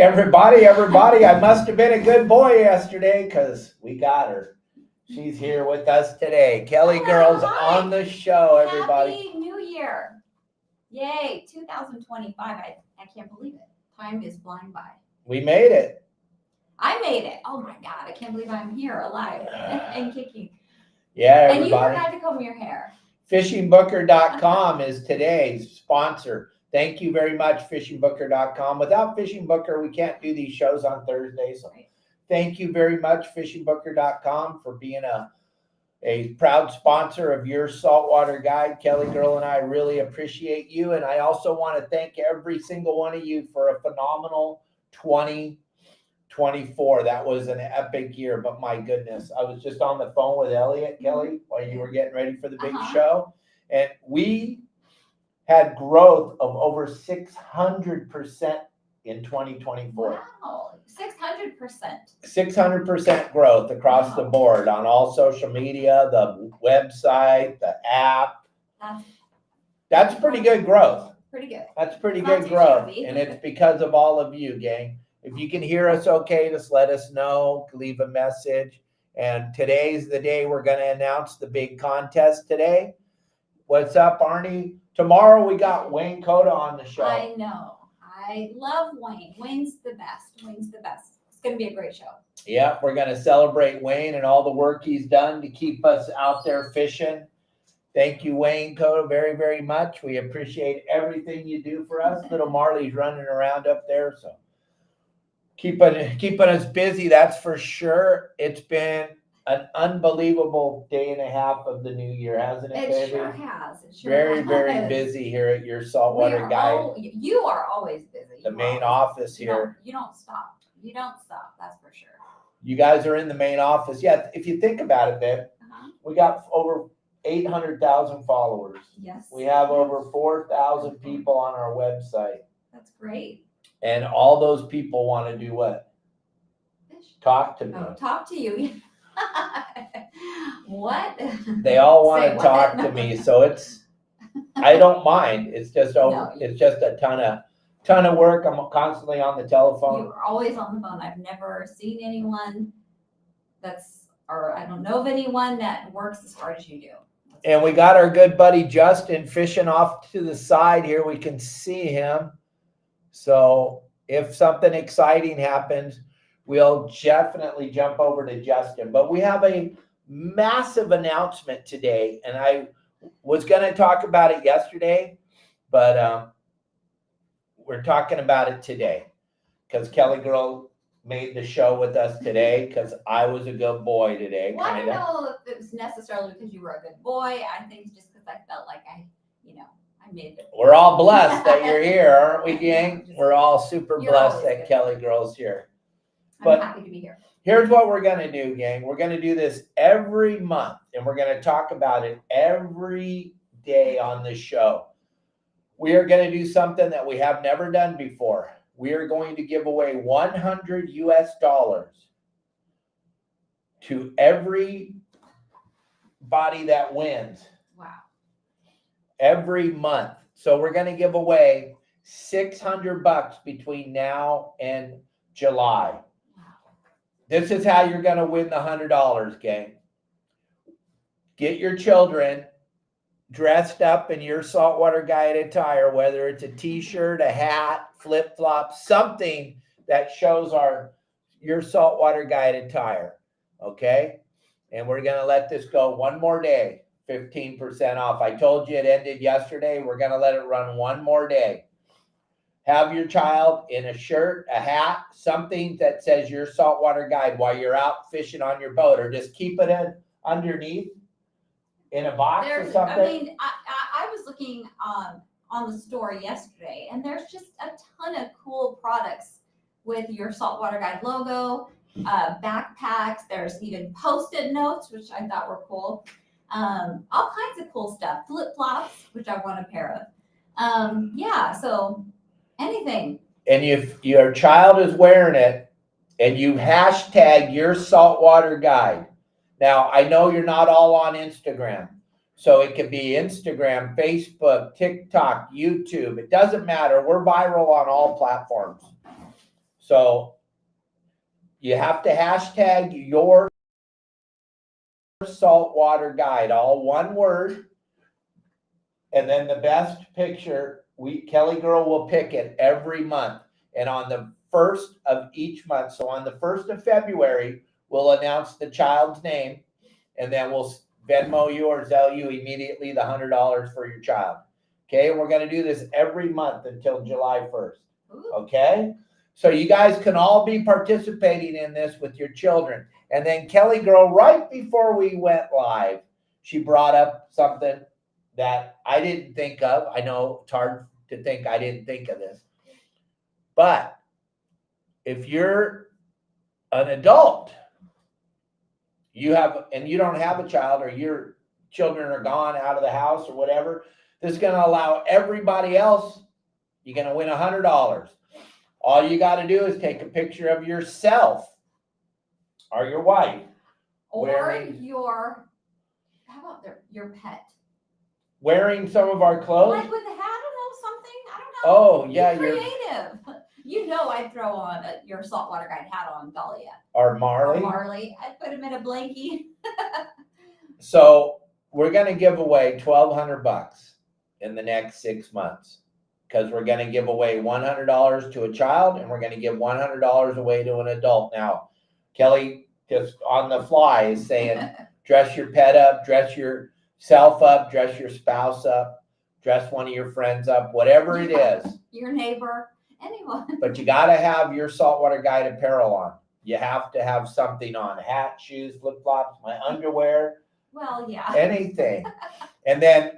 everybody. I must have been a good boy yesterday because we got her. She's here with us today. Kelly Girl's on the show, everybody. Happy New Year. Yay, 2025. I can't believe it. Time is flying by. We made it. I made it. Oh my God, I can't believe I'm here alive and kicking. Yeah, everybody. And you forgot to comb your hair. FishingBooker.com is today's sponsor. Thank you very much, FishingBooker.com. Without Fishing Booker, we can't do these shows on Thursdays. So thank you very much, FishingBooker.com, for being a proud sponsor of your saltwater guide. Kelly Girl and I really appreciate you. And I also want to thank every single one of you for a phenomenal 2024. That was an epic year, but my goodness, I was just on the phone with Elliot, Kelly, while you were getting ready for the big show. And we had growth of over 600% in 2024. Wow, 600%. 600% growth across the board on all social media, the website, the app. That's pretty good growth. Pretty good. That's pretty good growth. And it's because of all of you, gang. If you can hear us okay, just let us know, leave a message. And today's the day we're going to announce the big contest today. What's up, Arnie? Tomorrow we got Wayne Coda on the show. I know. I love Wayne. Wayne's the best. Wayne's the best. It's going to be a great show. Yeah, we're going to celebrate Wayne and all the work he's done to keep us out there fishing. Thank you, Wayne Coda, very, very much. We appreciate everything you do for us. Little Marley's running around up there, so keeping us busy, that's for sure. It's been an unbelievable day and a half of the new year, hasn't it, baby? It sure has. It sure very, has. very busy here at your saltwater guide. You are always busy. The main office here. You don't stop. You don't stop. That's for sure. You guys are in the main office. Yeah, if you think about it, babe, we got over 800,000 followers. Yes. We have over 4,000 people on our website. That's great. And all those people want to do what? Fish. Talk to me. Oh, talk to you. What? They all want to talk to me, so I don't mind. It's just it's just a ton of work. I'm constantly on the telephone. You're always on the phone. I've never seen anyone I don't know of anyone that works as hard as you do. And we got our good buddy Justin fishing off to the side here. We can see him. So if something exciting happens, we'll definitely jump over to Justin. But we have a massive announcement today, and I was going to talk about it yesterday, but we're talking about it today because Kelly Girl made the show with us today because I was a good boy today. Well, I don't know if it was necessarily because you were a good boy. I think it's just because I felt like I made it. We're all blessed that you're here, aren't we, gang? We're all super blessed that Kelly Girl's here. I'm happy to be here. Here's what we're going to do, gang. We're going to do this every month, and we're going to talk about it every day on the show. We are going to do something that we have never done before. We are going to give away $100 to everybody that wins. Wow. Every month. So we're going to give away $600 between now and July. Wow. This is how you're going to win the $100, gang. Get your children dressed up in your saltwater guide attire, whether it's a t-shirt, a hat, flip-flops, something that shows your saltwater guide attire. Okay? And we're going to let this go one more day. 15% off. I told you it ended yesterday. We're going to let it run one more day. Have your child in a shirt, a hat, something that says your saltwater guide while you're out fishing on your boat, or just keep it underneath in a box or something. I mean, I was looking on the store yesterday, and there's just a ton of cool products with your saltwater guide logo, backpacks. There's even Post-it notes, which I thought were cool. All kinds of cool stuff. Flip-flops, which I want a pair of. Yeah, so anything. And if your child is wearing it and you hashtag your saltwater guide. Now, I know you're not all on Instagram. So it could be Instagram, Facebook, TikTok, YouTube. It doesn't matter. We're viral on all platforms. So you have to hashtag your saltwater guide, all one word. And then the best picture, Kelly Girl will pick it every month. And on the first of each month, so on the 1st of February, we'll announce the child's name, and then we'll Venmo you or Zelle you immediately the $100 for your child. Okay, and we're going to do this every month until July 1st. Okay, so you guys can all be participating in this with your children. And then Kelly Girl, right before we went live, she brought up something that I didn't think of. I know it's hard to think I didn't think of this. But if you're an adult, you don't have a child, or your children are gone out of the house or whatever, this is going to allow everybody else, you're going to win $100. All you got to do is take a picture of yourself or your wife. Or wearing, how about your pet? Wearing some of our clothes. Like with a hat, I don't know, something, I don't know. Oh, yeah. Be creative. You know, I'd throw on your saltwater guide hat on Dahlia. Or Marley. I'd put him in a blankie. So we're going to give away $1,200 in the next 6 months, because we're going to give away $100 to a child, and we're going to give $100 away to an adult. Now, Kelly just on the fly is saying, dress your pet up, dress yourself up, dress your spouse up, dress one of your friends up, whatever it is. Your neighbor, anyone. But you got to have your saltwater guide apparel on. You have to have something on: hat, shoes, flip-flops, my underwear. Well, yeah. Anything. And then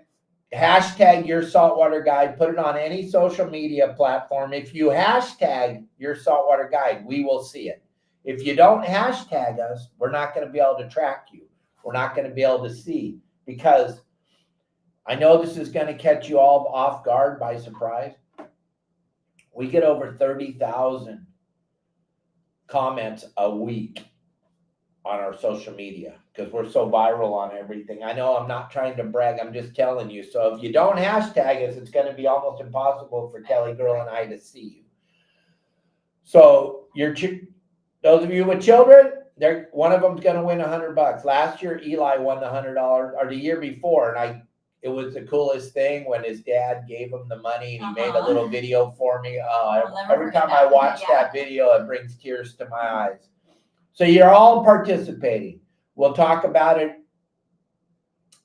hashtag your saltwater guide, put it on any social media platform. If you hashtag your saltwater guide, we will see it. If you don't hashtag us, we're not going to be able to track you. We're not going to be able to see, because I know this is going to catch you all off guard by surprise. We get over 30,000 comments a week on our social media, because we're so viral on everything. I know I'm not trying to brag, I'm just telling you. So if you don't hashtag us, it's going to be almost impossible for Kelly Girl and I to see you. So those of you with children, one of them's going to win $100. Last year, Eli won the $100, or the year before, and it was the coolest thing when his dad gave him the money and he made a little video for me. Every time I watch that video, it brings tears to my eyes. So you're all participating. We'll talk about it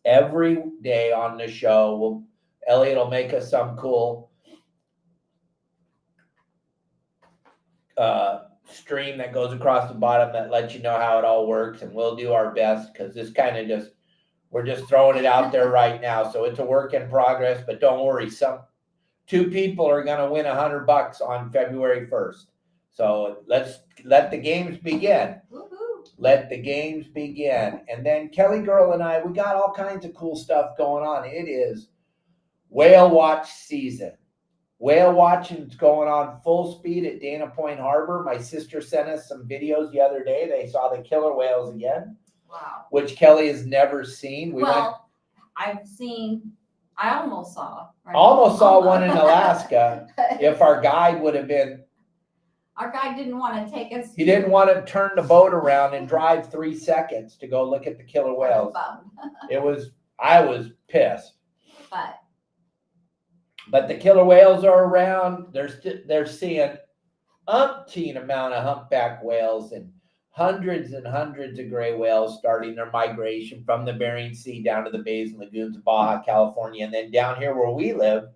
every day on the show. Elliot will make us some cool stream that goes across the bottom that lets you know how it all works, and we'll do our best, because this kind of we're just throwing it out there right now. So it's a work in progress, but don't worry. Two people are going to win $100 on February 1st. So let's let the games begin. Woo-hoo. Let the games begin. And then Kelly Girl and I, we got all kinds of cool stuff going on. It is whale watch season. Whale watching's going on full speed at Dana Point Harbor. My sister sent us some videos the other day. They saw the killer whales again. Wow. Which Kelly has never seen. I almost saw. Right? Almost saw one in Alaska. If our guide would have been. Our guide didn't want to take us. He didn't want to turn the boat around and drive 3 seconds to go look at the killer whales. I was pissed. But the killer whales are around. They're seeing umpteen amount of humpback whales and hundreds and hundreds of gray whales starting their migration from the Bering Sea down to the bays and lagoons of Baja, California. And then down here where we live,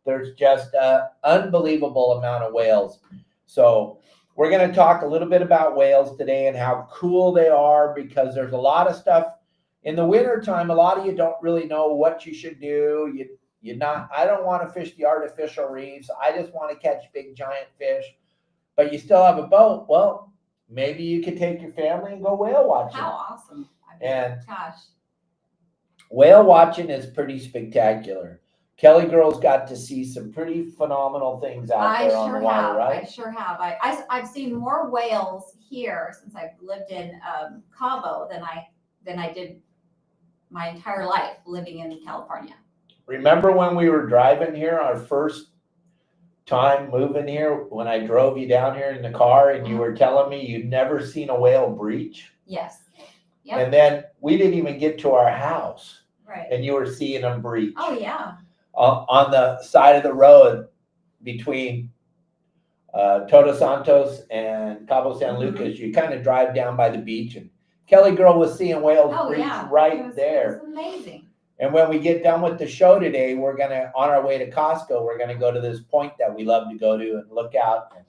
there's just an unbelievable amount of whales. So we're going to talk a little bit about whales today and how cool they are, because there's a lot of stuff in the wintertime. A lot of you don't really know what you should do. I don't want to fish the artificial reefs. I just want to catch big giant fish, but you still have a boat. Well, maybe you could take your family and go whale watching. How awesome. Gosh. Whale watching is pretty spectacular. Kelly Girl's got to see some pretty phenomenal things out there on the water, right? I sure have. I've seen more whales here since I've lived in Cabo than I did my entire life living in California. Remember when we were driving here our first time moving here when I drove you down here in the car and you were telling me you'd never seen a whale breach? Yes. Yep. And then we didn't even get to our house Right. and you were seeing them breach. Oh yeah. On the side of the road between Todos Santos and Cabo San Lucas, you kind of drive down by the beach, and Kelly girl was seeing whales breach right there. It was amazing. And when we get done with the show today, we're gonna, on our way to Costco, we're gonna go to this point that we love to go to and look out. And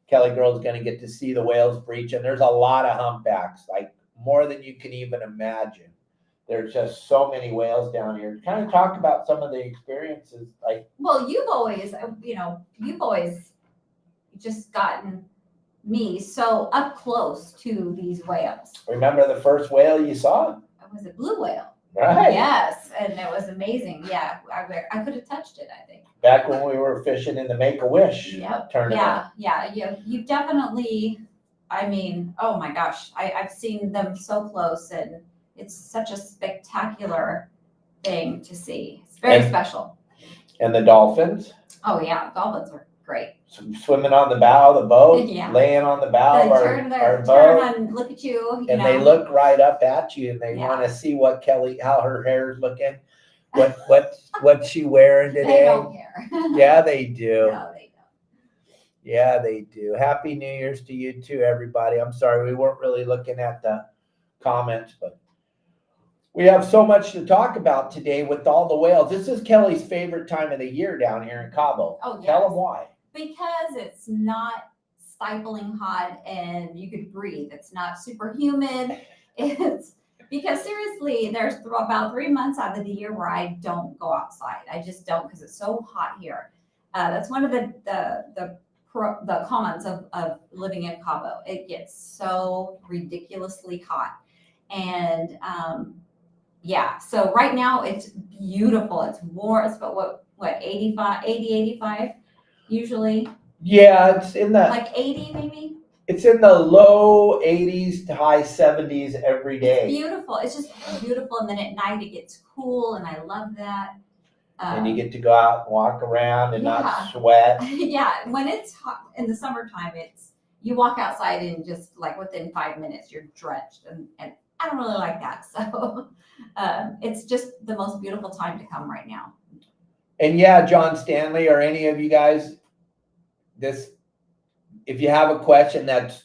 Kelly girl's gonna get to see the whales breach, and there's a lot of humpbacks, like more than you can even imagine. There's just so many whales down here. Kind of talk about some of the experiences, like. Well, you've always just gotten me so up close to these whales. Remember the first whale you saw? It was a blue whale. Right. Yes, and it was amazing. Yeah, I could have touched it, I think. Back when we were fishing in the Make-A-Wish tournament. Yeah. You've definitely, I mean, oh my gosh, I've seen them so close, and it's such a spectacular thing to see. It's very special. And the dolphins? Oh yeah, dolphins are great. Swimming on the bow of the boat, Yeah. laying on the bow of our turn boat. and look at you. And they look right up at you, and they Yeah. want to see what Kelly, how her hair's looking, what's she wearing today. They don't care. Yeah, they do. No, they don't. Yeah, they do. Happy New Year's to you too, everybody. I'm sorry we weren't really looking at the comments, but we have so much to talk about today with all the whales. This is Kelly's favorite time of the year down here in Cabo. Oh, yes. Tell them why. Because it's not stifling hot and you could breathe. It's not super humid. It's because seriously, there's about 3 months out of the year where I don't go outside. I just don't, because it's so hot here. That's one of the comments of living in Cabo. It gets so ridiculously hot. And yeah, so right now it's beautiful. It's warm. It's about what 80, 85 usually. Yeah, it's in the like 80 maybe. It's in the low 80s to high 70s every day. It's beautiful. It's just beautiful, and then at night it gets cool, and I love that. And you get to go out and walk around and not sweat. Yeah, when it's hot in the summertime, you walk outside and just like within 5 minutes you're drenched, and I don't really like that. So it's just the most beautiful time to come right now. And yeah, John Stanley or any of you guys, if you have a question that's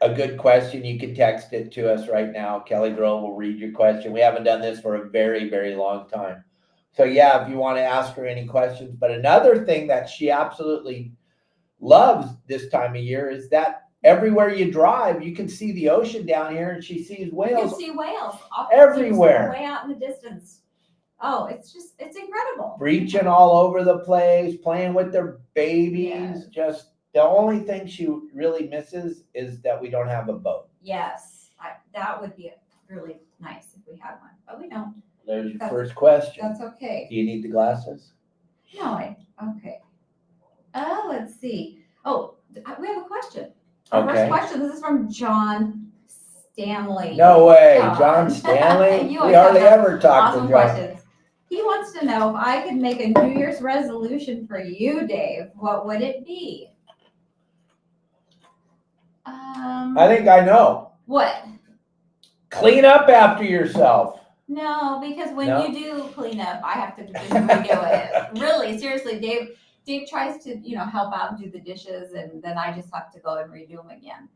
a good question, you can text it to us right now. Kelly Girl will read your question. We haven't done this for a very, very long time. So yeah, if you want to ask her any questions. But another thing that she absolutely loves this time of year is that everywhere you drive, you can see the ocean down here, and she sees whales. You can see whales everywhere, way out in the distance. Oh, it's incredible. Breaching all over the place, playing with their babies. Yeah. Just the only thing she really misses is that we don't have a boat. Yes, that would be really nice if we had one, but we don't. There's your first question. That's okay. Do you need the glasses? No, okay. Let's see. Oh, we have a question. Our first question. This is from John Stanley. No way, John Stanley. We hardly ever talk to John. Questions. He wants to know if I could make a New Year's resolution for you, Dave. What would it be? I think I know. What? Clean up after yourself. No, because when you do clean up, I have to just redo it. Really, seriously, Dave tries to, help out and do the dishes, and then I just have to go and redo them again.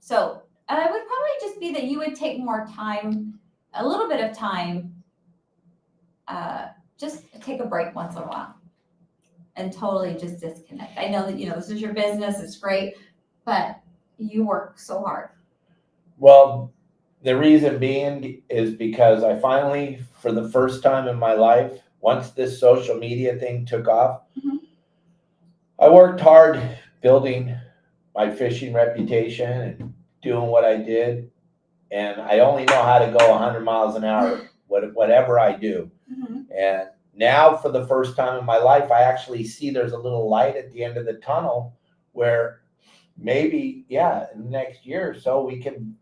So it would probably just be that you would take more time, a little bit of time, just take a break once in a while and totally just disconnect. I know that, this is your business. It's great, but you work so hard. Well, the reason being is because I finally, for the first time in my life, once this social media thing took off, I worked hard building my fishing reputation and doing what I did. And I only know how to go 100 miles an hour, whatever I do. And now for the first time in my life, I actually see there's a little light at the end of the tunnel where maybe, in the next year or so, we can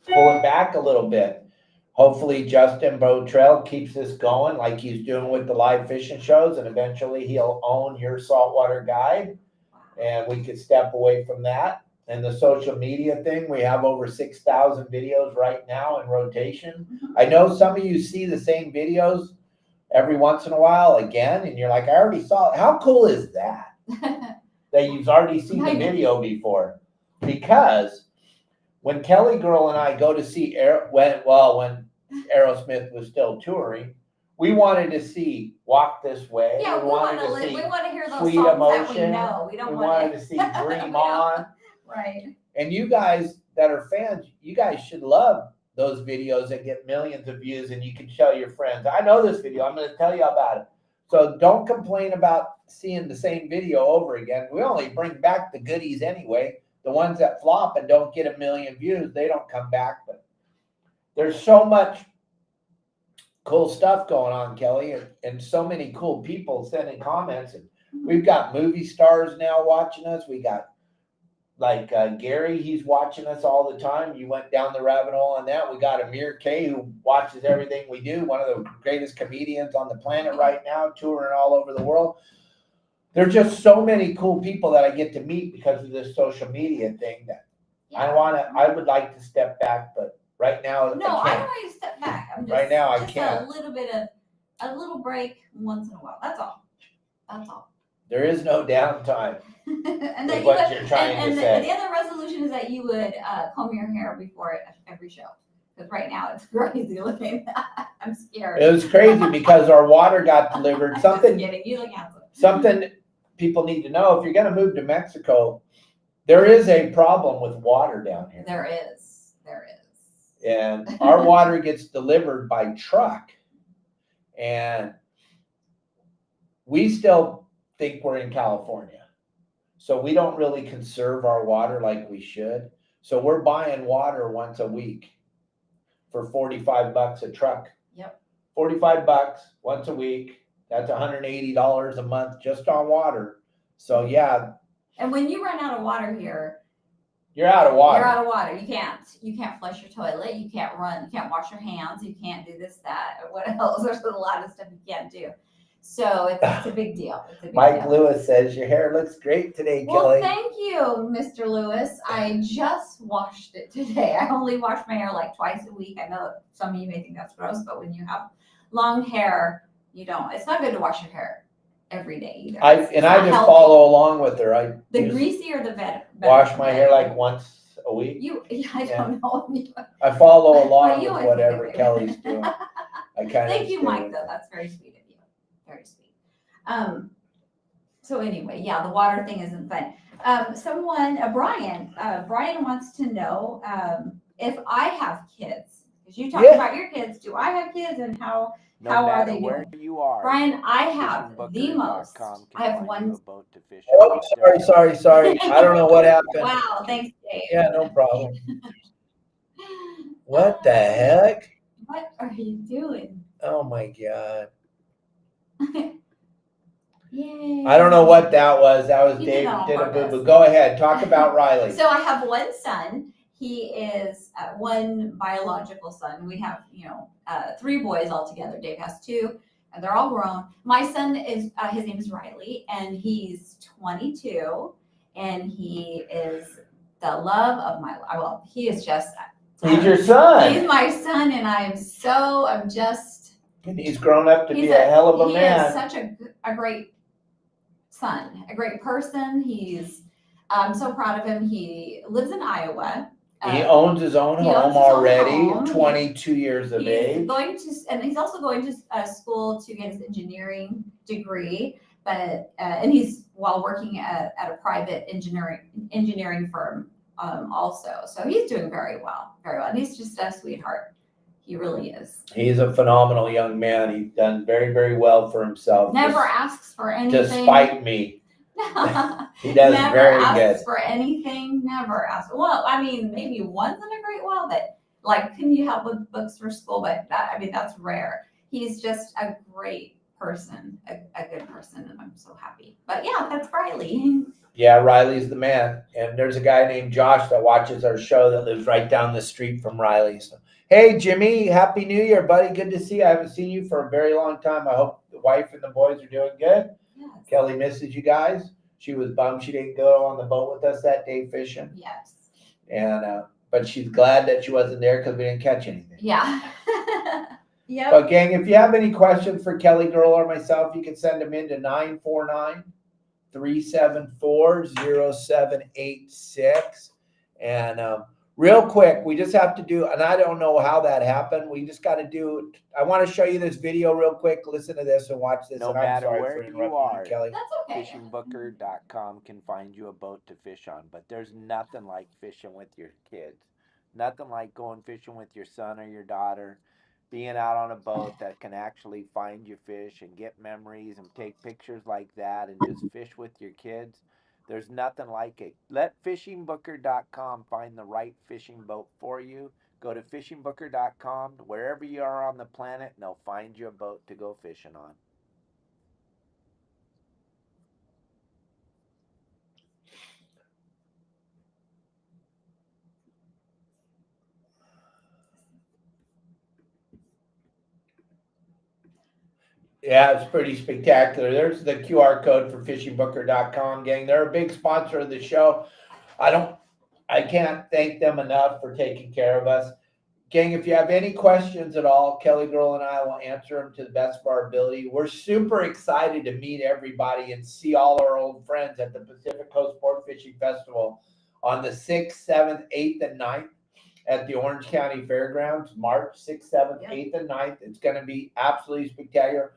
pull it back a little bit. Hopefully Justin Botrell keeps this going like he's doing with the live fishing shows, and eventually he'll own your saltwater guide, and we could step away from that. And the social media thing, we have over 6,000 videos right now in rotation. I know some of you see the same videos every once in a while again, and you're like, I already saw it. How cool is that? That you've already seen the video before. Because when Kelly Girl and I go to see when Aerosmith was still touring, we wanted to see Walk This Way. Yeah, we want to hear those Sweet songs Emotion. that we know. We wanted to see Dream On. Right. And you guys that are fans, you guys should love those videos that get millions of views, and you can show your friends. I know this video. I'm going to tell you about it. So don't complain about seeing the same video over again. We only bring back the goodies anyway. The ones that flop and don't get a million views, they don't come back. But there's so much cool stuff going on, Kelly, and so many cool people sending comments. And we've got movie stars now watching us. We got Gary, he's watching us all the time. You went down the rabbit hole on that. We got Amir K, who watches everything we do. One of the greatest comedians on the planet right now, touring all over the world. There's just so many cool people that I get to meet because of this social media thing that I would like to step back, but right now I don't want you to step back. I'm just, right now I just can't. A little break once in a while. That's all. That's all. There is no downtime. And then what you're trying to say. The other resolution is that you would comb your hair before every show. Because right now it's crazy looking. I'm scared. It was crazy because our water got delivered. Something. Just kidding. You look handsome. Something people need to know: if you're going to move to Mexico, there is a problem with water down here. There is. And our water gets delivered by truck, and we still think we're in California, so we don't really conserve our water like we should. So we're buying water once a week for $45 a truck. Yep. $45 once a week. That's $180 a month just on water. So yeah. And when you run out of water here, you're out of water. You're out of water. You can't flush your toilet. You can't run. You can't wash your hands. You can't do this, that, or what else. There's a lot of stuff you can't do. So it's a big deal. Mike Lewis says your hair looks great today, Kelly. Well, thank you, Mr. Lewis. I just washed it today. I only wash my hair like twice a week. I know some of you may think that's gross, but when you have long hair, you don't. It's not good to wash your hair every day either. I just follow along with her. The greasier the better. Wash my hair like once a week. I don't know. I follow along with whatever Kelly's doing. Thank you, Mike. Though that's very sweet of you. Very sweet. So anyway, yeah, the water thing isn't fun. Brian wants to know if I have kids. Because you talked about your kids. Do I have kids, and how are they doing? You are. Brian, I have the most. I have one. Oh, sorry. I don't know what happened. Wow, thanks, Dave. Yeah, no problem. What the heck? What are you doing? Oh my God. Yay. I don't know what that was. That was Dave did a boo-boo. Go ahead. Talk about Riley. So I have one son. He is one biological son. We have, 3 boys altogether. Dave has 2, and they're all grown. My son is, his name is Riley, and he's 22, and he is the love of my life. Well, he is just. He's your son. He's my son, and I'm just. And he's grown up to be a hell of a man. He is such a great son, a great person. I'm so proud of him. He lives in Iowa. He owns his own home already, 22 years of age. He's also going to school to get his engineering degree, and he's while working at a private engineering firm also. So he's doing very well, and he's just a sweetheart. He really is. He's a phenomenal young man. He's done very, very well for himself. Never asks for anything. Despite me. He does very good. Never asks for anything. Never asks. Well, I mean, maybe once in a great while, but can you help with books for school? But that's rare. He's just a great person, a good person, and I'm so happy. But yeah, that's Riley. Yeah, Riley's the man. And there's a guy named Josh that watches our show that lives right down the street from Riley. So Hey, Jimmy, Happy New Year, buddy. Good to see you. I haven't seen you for a very long time. I hope the wife and the boys are doing good. Yes. Kelly misses you guys. She was bummed she didn't go on the boat with us that day fishing. Yes. And but she's glad that she wasn't there because we didn't catch anything. Yeah. Yep. But gang, if you have any questions for Kelly Girl or myself, you can send them in to 949-374-0786. And real quick, we just have to do, and I don't know how that happened. We just got to do, I want to show you this video real quick. Listen to this and watch this. No and I'm matter sorry where for you interrupting are, Kelly. That's okay. FishingBooker.com can find you a boat to fish on, but there's nothing like fishing with your kids. Nothing like going fishing with your son or your daughter, being out on a boat that can actually find your fish and get memories and take pictures like that and just fish with your kids. There's nothing like it. Let FishingBooker.com find the right fishing boat for you. Go to FishingBooker.com, wherever you are on the planet, and they'll find you a boat to go fishing on. Yeah, it's pretty spectacular. There's the QR code for fishingbooker.com, gang. They're a big sponsor of the show. I can't thank them enough for taking care of us. Gang, if you have any questions at all, Kelly Girl and I will answer them to the best of our ability. We're super excited to meet everybody and see all our old friends at the Pacific Coast Sport Fishing Festival on the 6th, 7th, 8th, and 9th at the Orange County Fairgrounds, March 6th, 7th, Yep. 8th, and 9th. It's going to be absolutely spectacular.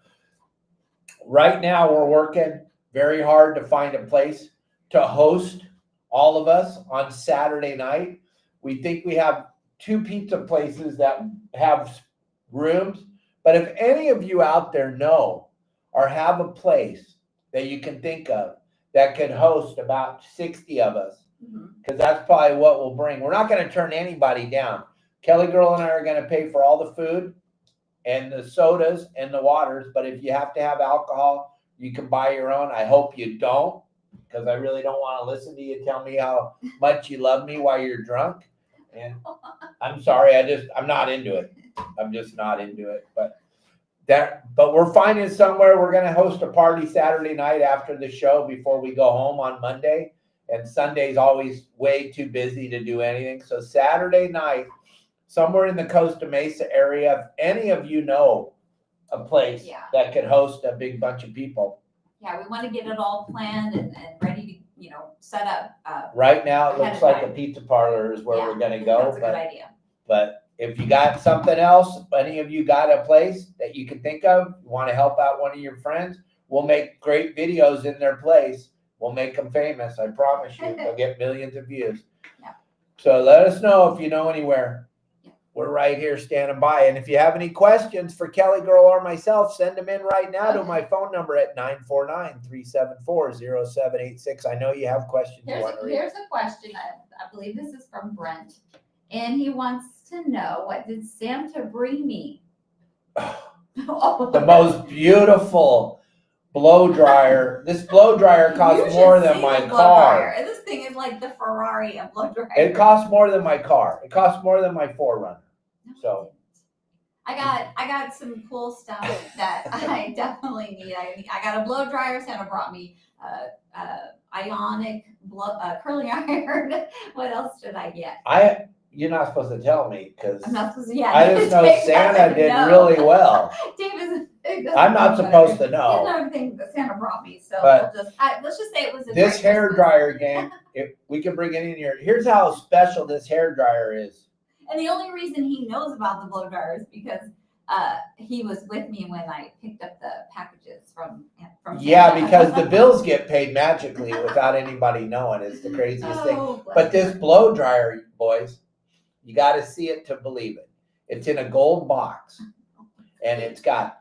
Right now, we're working very hard to find a place to host all of us on Saturday night. We think we have 2 pizza places that have rooms, but if any of you out there know or have a place that you can think of that could host about 60 of us, because that's probably what we'll bring. We're not going to turn anybody down. Kelly Girl and I are going to pay for all the food and the sodas and the waters, but if you have to have alcohol, you can buy your own. I hope you don't, because I really don't want to listen to you tell me how much you love me while you're drunk. And I'm sorry, I'm not into it. I'm just not into it. But we're finding somewhere. We're going to host a party Saturday night after the show before we go home on Monday. And Sunday's always way too busy to do anything. So Saturday night, somewhere in the Costa Mesa area, if any of you know a place that could host a big bunch of people. Yeah, we want to get it all planned and ready to, set up. Right now, it ahead looks of like time. a pizza parlor is where we're going to go. That's a good idea. But if you got something else, any of you got a place that you can think of, you want to help out one of your friends, we'll make great videos in their place. We'll make them famous. I promise you. They'll get millions of views. Yeah. So let us know if you know anywhere. We're right here standing by. And if you have any questions for Kelly Girl or myself, send them in right now to my phone number at 949-374-0786. I know you have questions you want to read. Here's a question. I believe this is from Brent. And he wants to know, what did Santa bring me? The most beautiful blow dryer. This blow dryer costs more than my car. This thing is like the Ferrari of blow dryer. It costs more than my car. It costs more than my 4Runner. So I got some cool stuff that I definitely need. I got a blow dryer. Santa brought me ionic curling iron. What else did I get? You're not supposed to tell me because I'm not supposed to. Yeah, I just know Santa did really well. Dave is. I'm not supposed to know. There's another thing that Santa brought me, so But let's just say it was this hair dryer game. If we can bring it in here, here's how special this hair dryer is. And the only reason he knows about the blow dryer is because he was with me when I picked up the packages from Yeah, Santa. because the bills get paid magically without anybody knowing. It's the craziest thing. But this blow dryer, boys, you got to see it to believe it. It's in a gold box, and it's got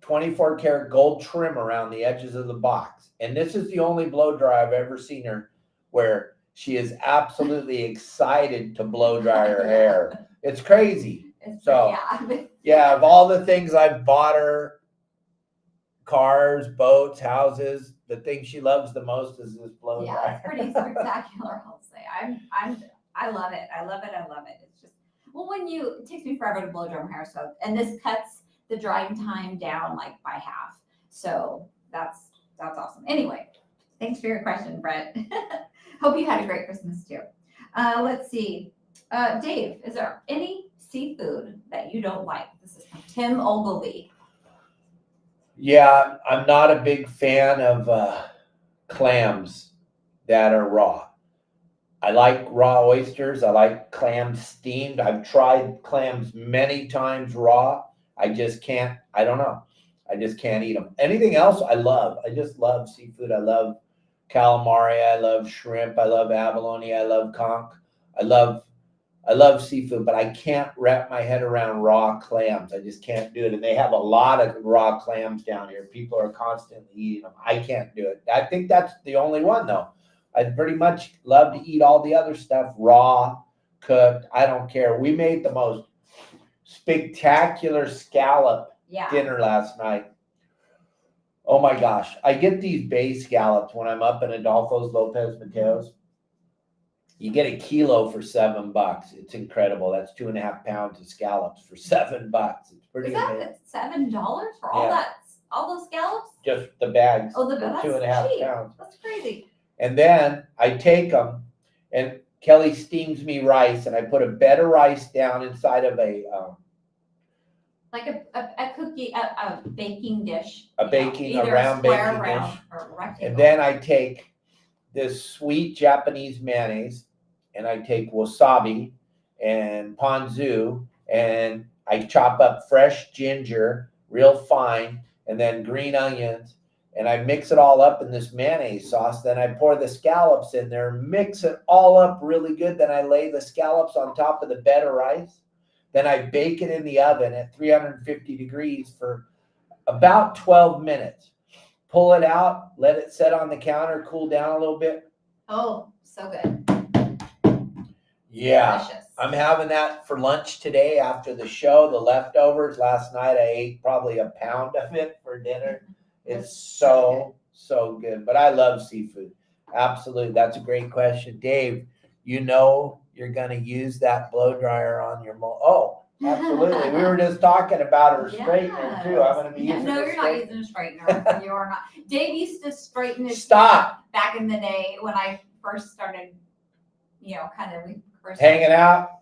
24 karat gold trim around the edges of the box. And this is the only blow dryer I've ever seen her where she is absolutely excited to blow dry her hair. It's crazy. Of all the things I've bought her, cars, boats, houses, the thing she loves the most is this blow dryer. It's pretty spectacular, I'll say. I love it. I love it. It's just, Well, it takes me forever to blow dry my hair, so, and this cuts the drying time down like by half. So that's awesome. Anyway, thanks for your question, Brett. Hope you had a great Christmas too. Let's see. Dave, is there any seafood that you don't like? This is from Tim Ogilvy. Yeah, I'm not a big fan of clams that are raw. I like raw oysters. I like clams steamed. I've tried clams many times raw. I just can't, I don't know. I just can't eat them. Anything else I love. I just love seafood. I love calamari. I love shrimp. I love abalone. I love conch. I love seafood, but I can't wrap my head around raw clams. I just can't do it. And they have a lot of raw clams down here. People are constantly eating them. I can't do it. I think that's the only one though. I'd pretty much love to eat all the other stuff raw, cooked. I don't care. We made the most spectacular scallop dinner last night. Oh my gosh. I get these bay scallops when I'm up in Adolfo's Lopez Mateos. You get a kilo for $7. It's incredible. That's 2.5 pounds of scallops for $7. It's pretty amazing. $7 for all those scallops? Just the bags. Oh, that's 2.5 cheap. pounds. That's crazy. And then I take them, and Kelly steams me rice, and I put a bed of rice down inside of a like a cookie, a baking dish. a round baking dish. Or rectangle. And then I take this sweet Japanese mayonnaise, and I take wasabi and ponzu, and I chop up fresh ginger real fine, and then green onions, and I mix it all up in this mayonnaise sauce. Then I pour the scallops in there, mix it all up really good. Then I lay the scallops on top of the bed of rice. Then I bake it in the oven at 350 degrees for about 12 minutes. Pull it out, let it set on the counter, cool down a little bit. Oh, so good. Yeah. Delicious. I'm having that for lunch today after the show. The leftovers last night, I ate probably a pound of it for dinner. It's so good. But I love seafood. Absolutely. That's a great question. Dave, you know you're going to use that blow dryer on your Oh, absolutely. We were just talking about a straightener too. I'm going to be using No, you're not using a straightener. You are not. Dave used to straighten his hair back in the day when I first started, kind of hanging out.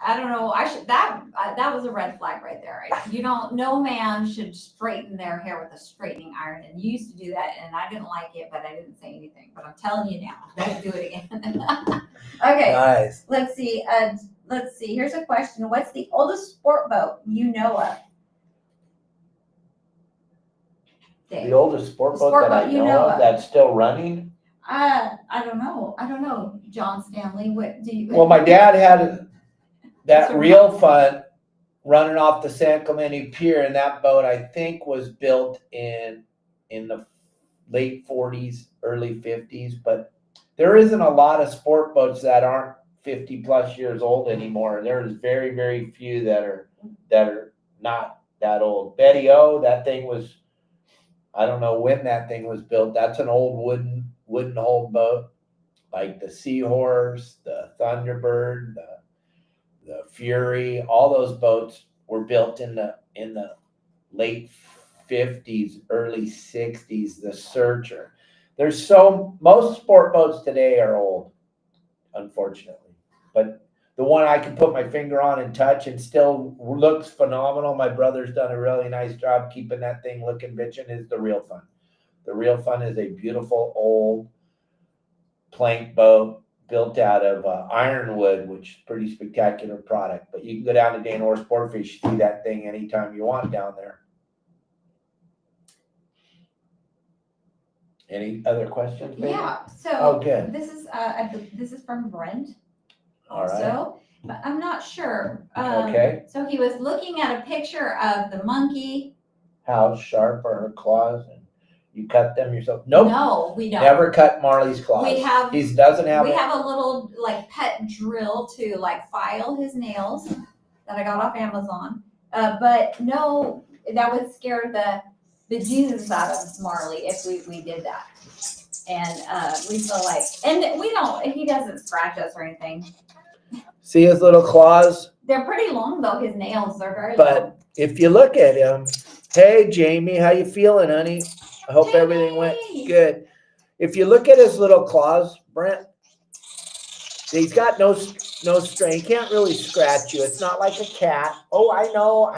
I don't know. That was a red flag right there. No man should straighten their hair with a straightening iron. And you used to do that, and I didn't like it, but I didn't say anything. But I'm telling you now, don't do it again. Okay. Nice. Let's see. Here's a question. What's the oldest sport boat you know of? Dave. The oldest sport boat that I know of that's still running? I don't know. John Stanley. What do you? Well, my dad had that Real Fun running off the San Clemente Pier, and that boat I think was built in the late 40s, early 50s. But there isn't a lot of sport boats that aren't 50 plus years old anymore. There's very, very few that are not that old. Betty O, that thing was, I don't know when that thing was built. That's an old wooden hull boat, like the Seahorse, the Thunderbird, the Fury. All those boats were built in the late 50s, early 60s. The Searcher. Most sport boats today are old, unfortunately. But the one I can put my finger on and touch and still looks phenomenal, my brother's done a really nice job keeping that thing looking bitchin', is the Real Fun. The Real Fun is a beautiful old plank boat built out of ironwood, which is a pretty spectacular product. But you can go down to Dana or Sportfish, see that thing anytime you want down there. Any other questions? Maybe? Yeah. So good. This is from Brent. All right. Also, but I'm not sure. Okay. So he was looking at a picture of the monkey. How sharp are her claws? And you cut them yourself? Nope. No, we don't. Never cut Marley's claws. We have a little pet drill to file his nails that I got off Amazon. But no, that would scare the Jesus out of Marley if we did that. And we feel he doesn't scratch us or anything. See his little claws? They're pretty long though. His nails are very long. But if you look at him, hey Jamie, how you feeling, honey? I hope everything went Jamie! good. If you look at his little claws, Brent, he's got no strain. He can't really scratch you. It's not like a cat. Oh, I know.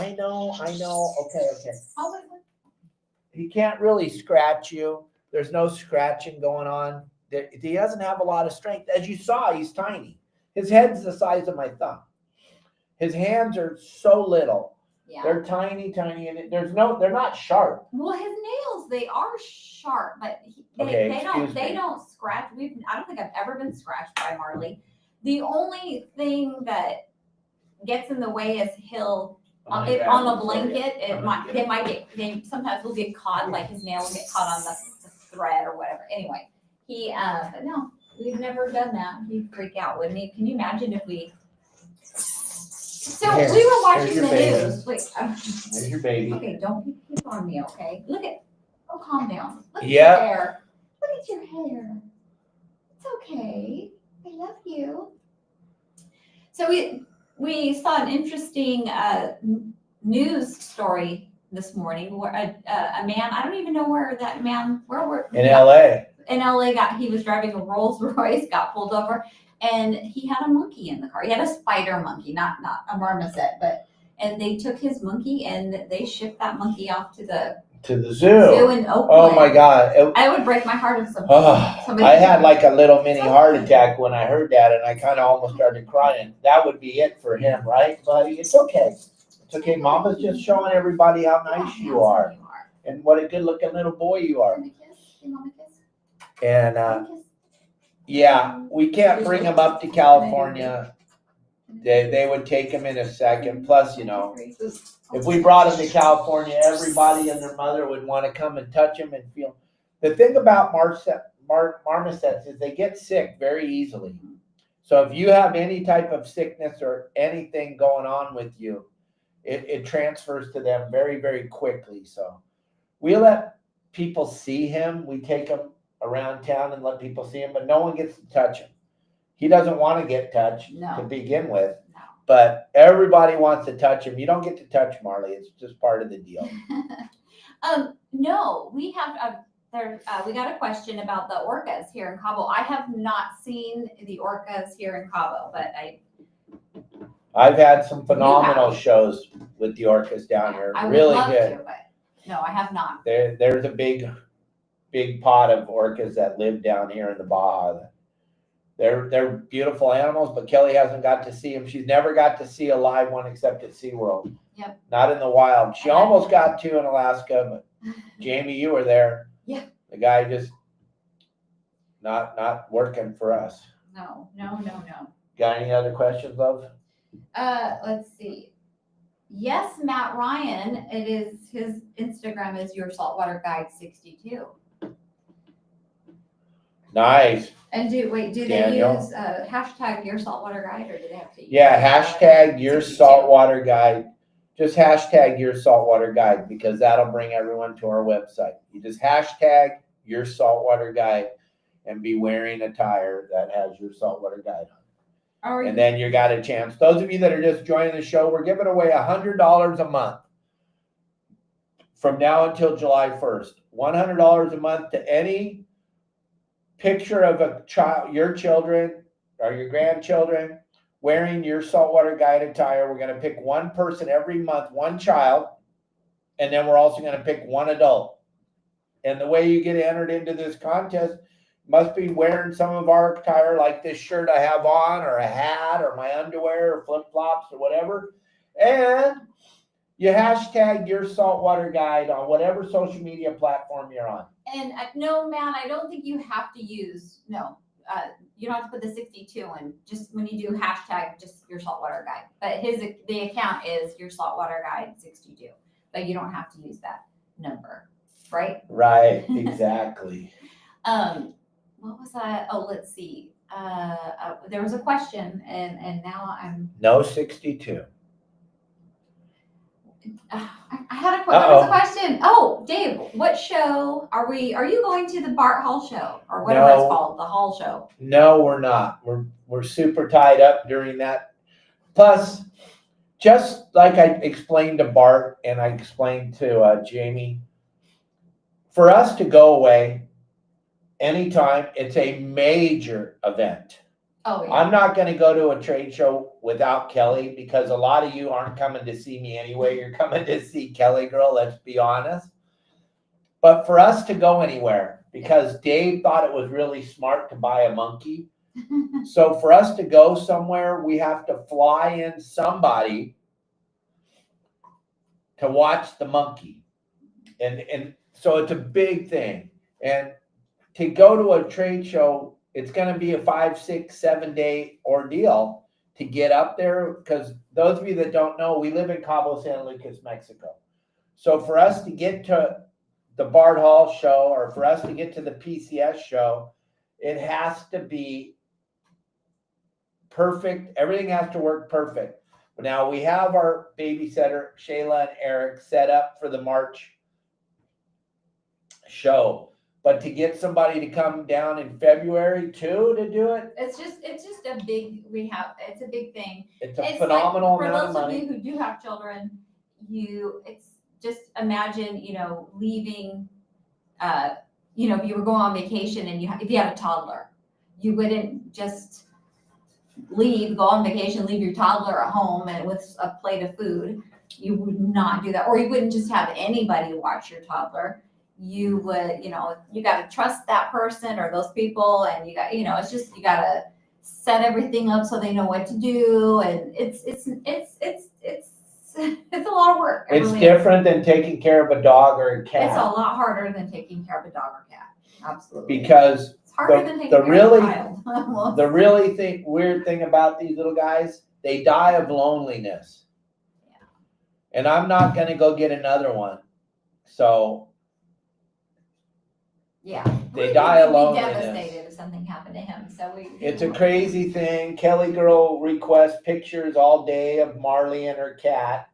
Okay. Oh, wait. He can't really scratch you. There's no scratching going on. He doesn't have a lot of strength. As you saw, he's tiny. His head's the size of my thumb. His hands are so little. Yeah. They're tiny, and they're not sharp. Well, his nails, they are sharp, but they don't scratch. I don't think I've ever been scratched by Marley. The only thing that gets in the way is he'll on a blanket. They sometimes will get caught, like his nail will get caught on the thread or whatever. Anyway, but no, we've never done that. He'd freak out, wouldn't he? Can you imagine if we? So we were watching the news. Wait, there's your baby. Okay, don't pick on me, okay? Calm down. Look at your hair. Look at your hair. It's okay. I love you. So we saw an interesting news story this morning where a man, I don't even know where that man, in LA. In LA, he was driving a Rolls Royce, got pulled over, and he had a monkey in the car. He had a spider monkey, not a marmoset, and they took his monkey and they shipped that monkey off to the zoo in Oakland. Oh my God. I would break my heart if somebody I had like a little mini heart attack when I heard that, and I kind of almost started crying. That would be it for him, right, buddy? It's okay. It's okay. Mama's just showing everybody how nice you are and what a good looking little boy you are. And yeah, we can't bring him up to California. They would take him in a second. Plus, if we brought him to California, everybody and their mother would want to come and touch him and feel. The thing about marmosets is they get sick very easily. So if you have any type of sickness or anything going on with you, it transfers to them very, very quickly. So we let people see him. We take him around town and let people see him, but no one gets to touch him. He doesn't want to get touched to begin with, but everybody wants to touch him. You don't get to touch Marley. It's just part of the deal. No, we have we got a question about the orcas here in Cabo. I have not seen the orcas here in Cabo, but I've had some phenomenal shows with the orcas down here. I would really love good. to, but no, I have not. There's a big pot of orcas that live down here in the Baja. They're beautiful animals, but Kelly hasn't got to see them. She's never got to see a live one except at SeaWorld. Yep. Not in the wild. She almost got to in Alaska, but Jamie, you were there. Yeah. The guy just not working for us. No. Got any other questions, love? Let's see. Yes, Matt Ryan. It is his Instagram is your saltwater guide 62. Nice. And do they Daniel? use hashtag your saltwater guide, or do they have to use hashtag your 62? saltwater guide. Just hashtag your saltwater guide, because that'll bring everyone to our website. You just hashtag your saltwater guide and be wearing attire that has your saltwater guide on. And then you got a chance. Those of you that are just joining the show, we're giving away $100 a month from now until July 1st. $100 a month to any picture of a child, your children or your grandchildren wearing your saltwater guide attire. We're going to pick one person every month, one child, and then we're also going to pick one adult. And the way you get entered into this contest must be wearing some of our attire, like this shirt I have on, or a hat, or my underwear, or flip-flops, or whatever. And you hashtag your saltwater guide on whatever social media platform you're on. And no, man, I don't think you have to use, you don't have to put the 62 in. Just when you do hashtag just your saltwater guide. But the account is your saltwater guide 62. But you don't have to use that number, right? Right, exactly. What was that? Oh, let's see. There was a question, and now I'm. No 62. I had a question. There was a question. Oh, Dave, what show are you going to the Bart Hall show, or whatever it's called, the Hall show? No, we're not. We're super tied up during that. Plus, just like I explained to Bart and I explained to Jamie, for us to go away anytime, it's a major event. Oh, yeah. I'm not going to go to a trade show without Kelly because a lot of you aren't coming to see me anyway. You're coming to see Kelly Girl, let's be honest. But for us to go anywhere, because Dave thought it was really smart to buy a monkey. So for us to go somewhere, we have to fly in somebody to watch the monkey. And so it's a big thing. And to go to a trade show, it's going to be a 5, 6, 7 day ordeal to get up there. Because those of you that don't know, we live in Cabo San Lucas, Mexico. So for us to get to the Bard Hall show or for us to get to the PCS show, it has to be perfect. Everything has to work perfect. But now we have our babysitter, Shayla and Eric, set up for the March show. But to get somebody to come down in February too to do it, It's just a big, it's a big thing. it's a It's phenomenal like, amount of for those money. of you who do have children, it's just imagine, leaving, if you were going on vacation and if you had a toddler, you wouldn't just go on vacation, leave your toddler at home and with a plate of food. You would not do that. Or you wouldn't just have anybody watch your toddler. You would, you got to trust that person or those people. And you got, it's just, you got to set everything up so they know what to do. And it's a lot of work. It's different than taking care of a dog or a cat. It's a lot harder than taking care of a dog or cat. Absolutely. Because it's harder than taking care of a child. the really weird thing about these little guys, they die of loneliness. Yeah. And I'm not going to go get another one. So yeah, they die of we'd be loneliness. devastated if something happened to him. So it's a crazy thing. Kelly Girl requests pictures all day of Marley and her cat,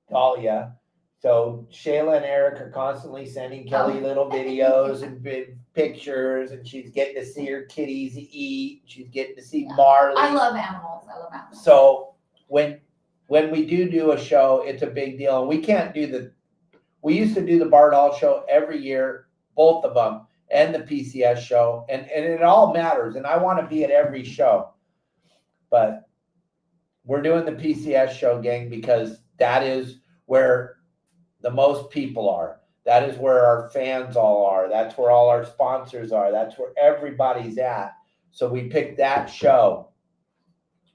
Dahlia. So Shayla and Eric are constantly sending Kelly little videos and pictures, and she's getting to see her kitties eat. She's getting to see Marley. I love animals. So when we do a show, it's a big deal. And we can't do we used to do the Bard Hall show every year, both of them, and the PCS show. And it all matters. And I want to be at every show. But we're doing the PCS show, gang, because that is where the most people are. That is where our fans all are. That's where all our sponsors are. That's where everybody's at. So we picked that show.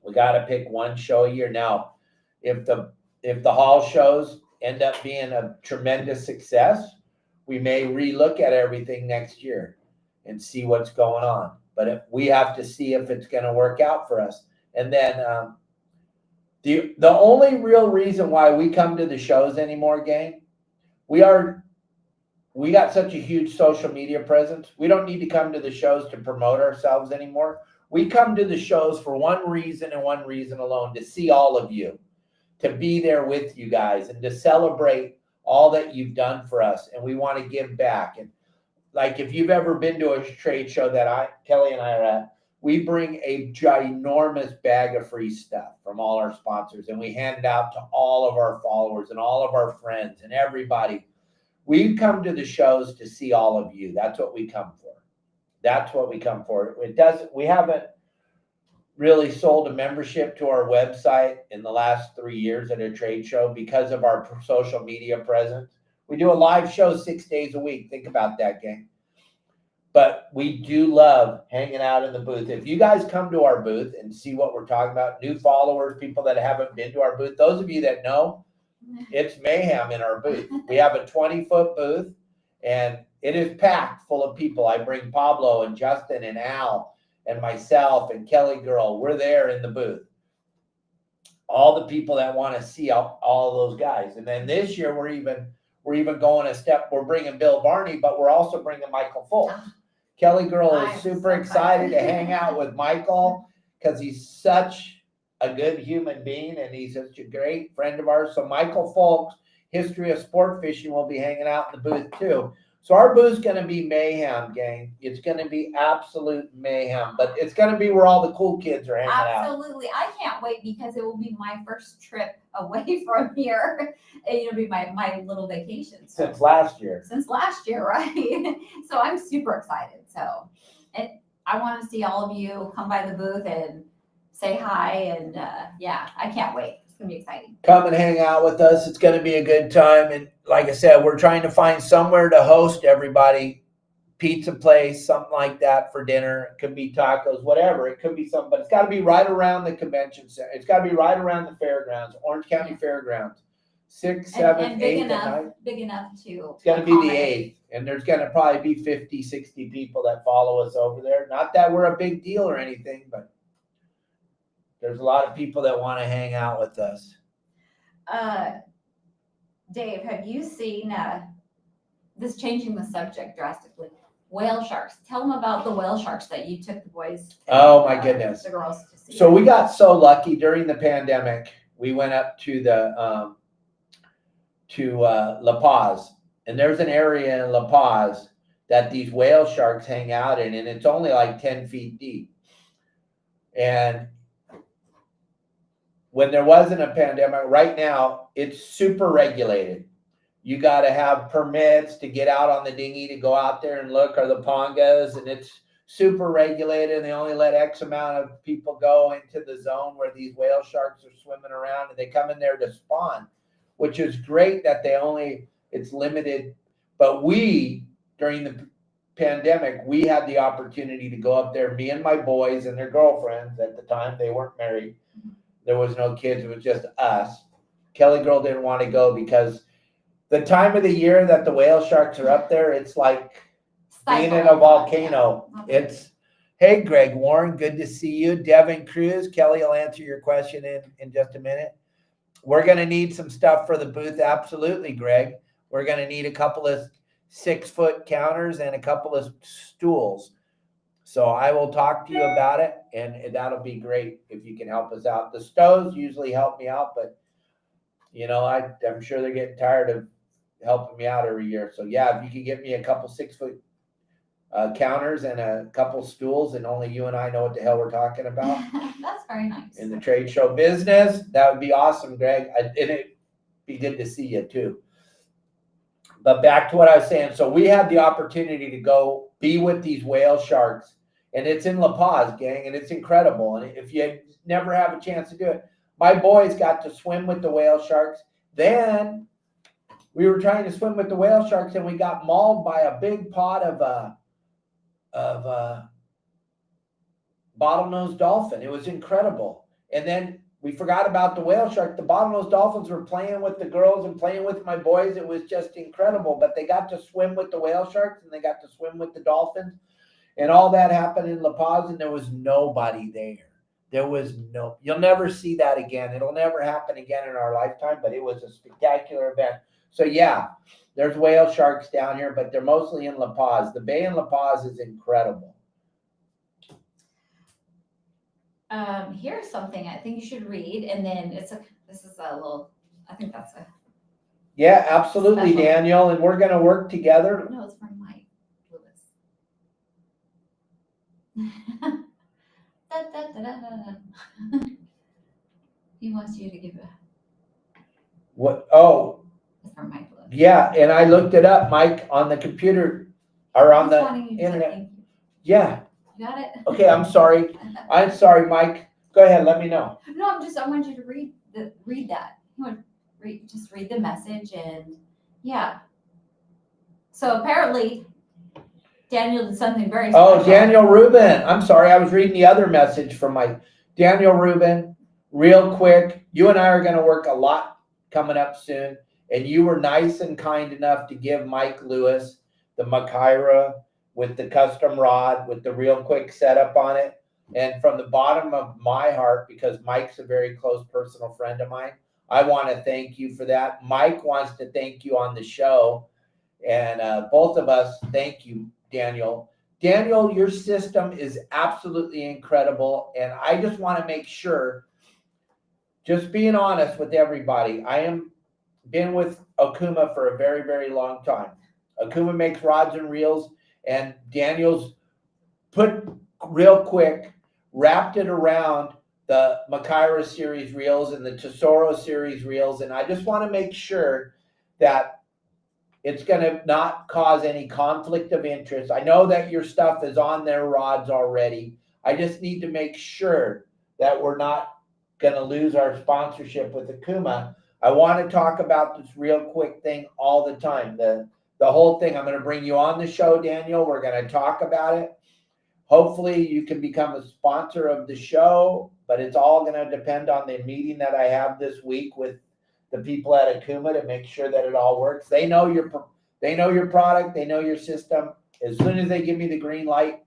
We got to pick one show a year. Now, if the hall shows end up being a tremendous success, we may relook at everything next year and see what's going on. But we have to see if it's going to work out for us. And then the only real reason why we come to the shows anymore, gang, we got such a huge social media presence. We don't need to come to the shows to promote ourselves anymore. We come to the shows for one reason and one reason alone, to see all of you, to be there with you guys and to celebrate all that you've done for us. And we want to give back. And like, if you've ever been to a trade show that Kelly and I are at, we bring a ginormous bag of free stuff from all our sponsors, and we hand it out to all of our followers and all of our friends and everybody. We come to the shows to see all of you. That's what we come for. That's what we come for. We haven't really sold a membership to our website in the last 3 years at a trade show because of our social media presence. We do a live show 6 days a week. Think about that, gang. But we do love hanging out in the booth. If you guys come to our booth and see what we're talking about, new followers, people that haven't been to our booth, those of you that know, it's mayhem in our booth. We have a 20-foot booth, and it is packed full of people. I bring Pablo and Justin and Al and myself and Kelly Girl. We're there in the booth. All the people that want to see all those guys. And then this year we're even going a step. We're bringing Bill Barney, but we're also bringing Michael Fultz. Kelly Girl is super excited to hang out with Michael because he's such a good human being and he's such a great friend of ours. So Michael Fultz, History of Sport Fishing, will be hanging out in the booth too. So our booth's going to be mayhem, gang. It's going to be absolute mayhem, but it's going to be where all the cool kids are hanging out. Absolutely. I can't wait because it will be my first trip away from here. It'll be my little vacation. So, Since last year. Right? So I'm super excited. So, and I want to see all of you come by the booth and say hi. And yeah, I can't wait. It's going to be exciting. Come and hang out with us. It's going to be a good time. And like I said, we're trying to find somewhere to host everybody. Pizza place, something like that for dinner. It could be tacos, whatever. It could be something, but it's got to be right around the convention center. It's got to be right around the fairgrounds, Orange County Fairgrounds. 6th, 7th, and 8th at night. big enough to. It's going to be the 8th. And there's going to probably be 50, 60 people that follow us over there. Not that we're a big deal or anything, but there's a lot of people that want to hang out with us. Dave, have you seen this, changing the subject drastically? Whale sharks. Tell them about the whale sharks that you took the boys. Oh my goodness. The girls to see. So we got so lucky during the pandemic. We went up to the La Paz, and there's an area in La Paz that these whale sharks hang out in, and it's only like 10 feet deep. And when there wasn't a pandemic, right now it's super regulated. You got to have permits to get out on the dinghy to go out there and look, or the pongas, and it's super regulated. And they only let X amount of people go into the zone where these whale sharks are swimming around, and they come in there to spawn, which is great that it's limited. But we, during the pandemic, we had the opportunity to go up there, me and my boys and their girlfriends at the time. They weren't married. There was no kids. It was just us. Kelly girl didn't want to go because the time of the year that the whale sharks are up there, it's like being in a volcano. Yeah. It's, hey, Greg Warren, good to see you. Devin Cruz, Kelly will answer your question in just a minute. We're going to need some stuff for the booth. Absolutely, Greg. We're going to need a couple of 6-foot counters and a couple of stools. So I will talk to you about it, and that'll be great if you can help us out. The stoves usually help me out, but I'm sure they're getting tired of helping me out every year. So yeah, if you could get me a couple 6-foot counters and a couple stools, and only you and I know what the hell we're talking about. That's very nice. In the trade show business, that would be awesome, Greg. And it'd be good to see you too. But back to what I was saying. So we had the opportunity to go be with these whale sharks, and it's in La Paz, gang, and it's incredible. And if you never have a chance to do it, my boys got to swim with the whale sharks. Then we were trying to swim with the whale sharks, and we got mauled by a big pot of bottlenose dolphin. It was incredible. And then we forgot about the whale shark. The bottlenose dolphins were playing with the girls and playing with my boys. It was just incredible. But they got to swim with the whale sharks, and they got to swim with the dolphins. And all that happened in La Paz, and there was nobody there. You'll never see that again. It'll never happen again in our lifetime, but it was a spectacular event. So yeah, there's whale sharks down here, but they're mostly in La Paz. The bay in La Paz is incredible. Here's something I think you should read, and then I think that's a. Yeah, absolutely, Special. Daniel, and we're going to work together. No, it's from Mike Lewis. He wants you to give it. What? Oh, It's from Mike Lewis. yeah, and I looked it up, Mike, on the computer or on He's the wanting you to say internet. thank you. Yeah. You got it? Okay, I'm sorry. I'm sorry, Mike. Go ahead, let me know. No, I want you to read that. You want to just read the message, and yeah. So apparently, Daniel did something very special. Oh, Daniel Rubin. I'm sorry, I was reading the other message from my Daniel Rubin. Real quick, you and I are going to work a lot coming up soon, and you were nice and kind enough to give Mike Lewis the Makaira with the custom rod with the real quick setup on it. And from the bottom of my heart, because Mike's a very close personal friend of mine, I want to thank you for that. Mike wants to thank you on the show. And both of us, thank you, Daniel. Daniel, your system is absolutely incredible. And I just want to make sure, just being honest with everybody, I am been with Okuma for a very, very long time. Okuma makes rods and reels, and Daniel's put real quick, wrapped it around the Makaira series reels and the Tesoro series reels. And I just want to make sure that it's going to not cause any conflict of interest. I know that your stuff is on their rods already. I just need to make sure that we're not going to lose our sponsorship with Okuma. I want to talk about this real quick thing all the time. The whole thing, I'm going to bring you on the show, Daniel. We're going to talk about it. Hopefully you can become a sponsor of the show, but it's all going to depend on the meeting that I have this week with the people at Okuma to make sure that it all works. They know your product. They know your system. As soon as they give me the green light,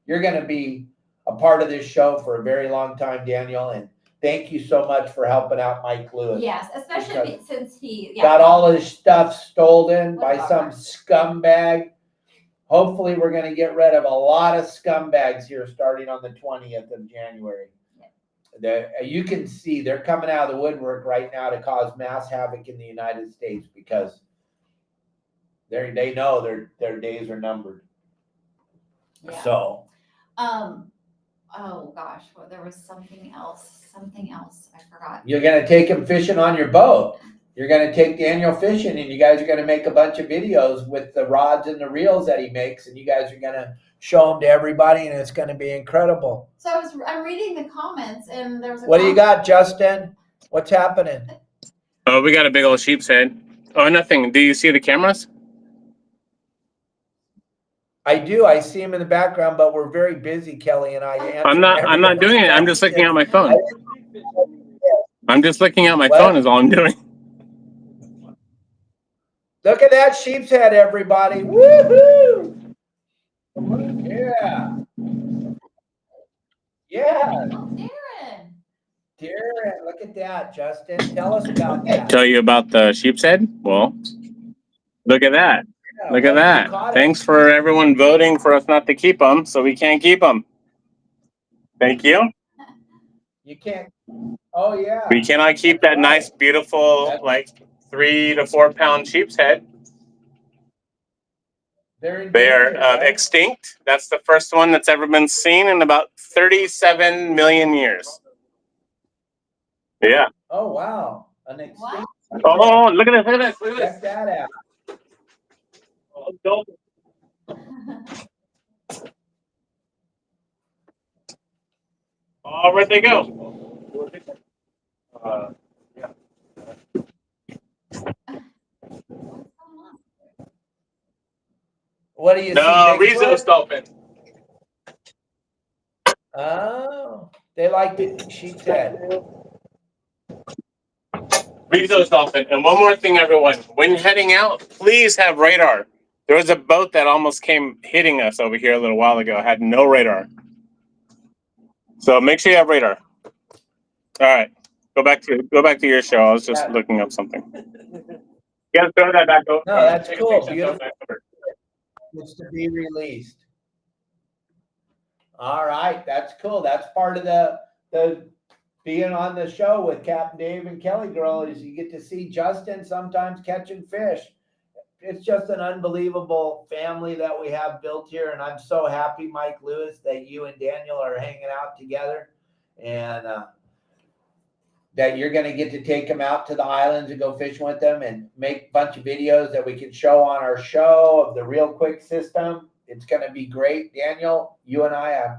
you're going to be a part of this show for a very long time, Daniel. And thank you so much for helping out Mike Lewis. Yes, especially since he got all of his stuff stolen by Whatever. some scumbag. Hopefully we're going to get rid of a lot of scumbags here starting on the 20th of January. You can see they're coming out of the woodwork right now to cause mass havoc in the United States because they know their days are numbered. Yeah. So. Oh gosh, well, there was something else. I forgot. You're going to take him fishing on your boat. You're going to take Daniel fishing, and you guys are going to make a bunch of videos with the rods and the reels that he makes, and you guys are going to show them to everybody, and it's going to be incredible. So I'm reading the comments, and there was a What do you got, Justin? What's happening? Oh, we got a big old sheep's head. Oh, nothing. Do you see the cameras? I do. I see him in the background, but we're very busy, Kelly and I. I'm not doing it. I'm just looking at my phone. I'm just looking at my phone is all I'm doing. Look at that sheep's head, everybody. Woohoo! Yeah. Yeah. Oh, Darren, look at that, Justin. Tell us about that. Tell you about the sheep's head? Well, look at that. Yeah, Look at that. Thanks for everyone voting for us not to keep them, so we can't keep them. Thank you. You can't. Oh, yeah. We cannot keep that nice, beautiful, like 3 to 4 pound sheep's head. They are extinct. That's the first one that's ever been seen in about 37 million years. Yeah. Oh, wow. An extinct. Oh, look at this. Look at this. Look at this. Check that out. Oh, where'd they go? Yeah. What do you see? No, Rizzo's dolphin. Oh, they like the sheep's head. Rizzo's dolphin. And one more thing, everyone. When you're heading out, please have radar. There was a boat that almost came hitting us over here a little while ago. Had no radar. So make sure you have radar. All right. Go back to your show. I was just looking up something. You gotta throw that back over. No, that's cool. Beautiful. It's to be released. All right, that's cool. That's part of the being on the show with Captain Dave and Kelly Girl is you get to see Justin sometimes catching fish. It's just an unbelievable family that we have built here, and I'm so happy, Mike Lewis, that you and Daniel are hanging out together, and that you're going to get to take them out to the islands and go fishing with them and make a bunch of videos that we can show on our show of the Real Quick system. It's going to be great. Daniel, you and I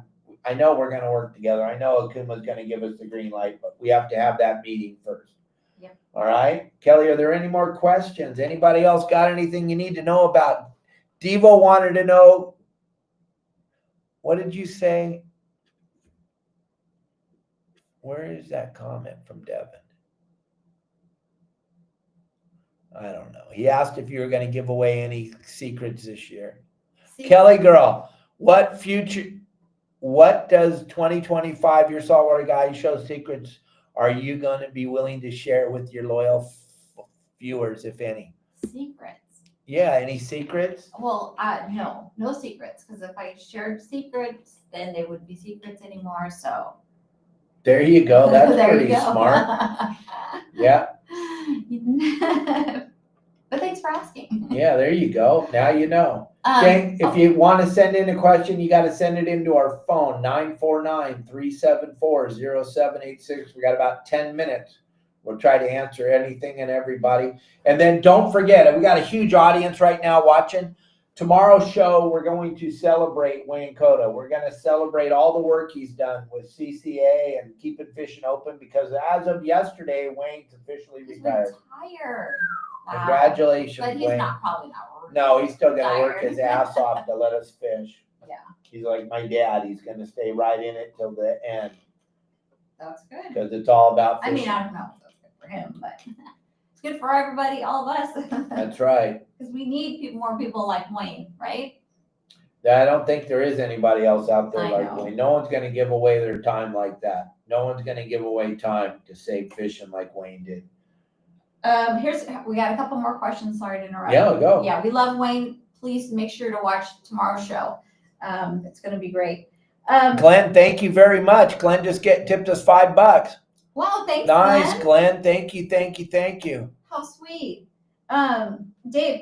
know we're going to work together. I know Okuma's going to give us the green light, but we have to have that meeting first. Yep. All right. Kelly, are there any more questions? Anybody else got anything you need to know about? Devo wanted to know, what did you say? Where is that comment from Devin? I don't know. He asked if you were going to give away any secrets this year. Kelly girl, what does 2025, your saltwater guide show secrets are you going to be willing to share with your loyal viewers, if any? Secrets. Yeah, any secrets? Well, no secrets, because if I shared secrets, then they wouldn't be secrets anymore. So there you go. That's there pretty smart. Yeah. But thanks for asking. Yeah, there you go. Now you know. Um, Okay, if oh, you want to send in a question, you got to send it into our phone, 949-374-0786. We got about 10 minutes. We'll try to answer anything and everybody. And then don't forget, we got a huge audience right now watching. Tomorrow's show, we're going to celebrate Wayne Cota. We're going to celebrate all the work he's done with CCA and keeping fishing open, because as of yesterday, Wayne's officially he's retired. retired. Wow. Congratulations, But he's Wayne. probably not. No, he's still gonna work Retired. his ass off to let us fish. Yeah. He's like my dad. He's gonna stay right in it till the end That's good. because it's all about I fishing. mean, I don't know if that's good for him, but it's good for everybody, all of us. That's right. Because we need more people like Wayne, right? I don't think there is anybody else out there I like know. Wayne. No one's gonna give away their time like that. No one's gonna give away time to save fishing like Wayne did. We got a couple more questions. Sorry to interrupt. Yeah, go. Yeah, we love Wayne. Please make sure to watch tomorrow's show. It's going to be great. Glenn, thank you very much. Glenn just tipped us $5. Wow, thanks, Nice, Glenn. Glenn. Thank you. How sweet. Dave,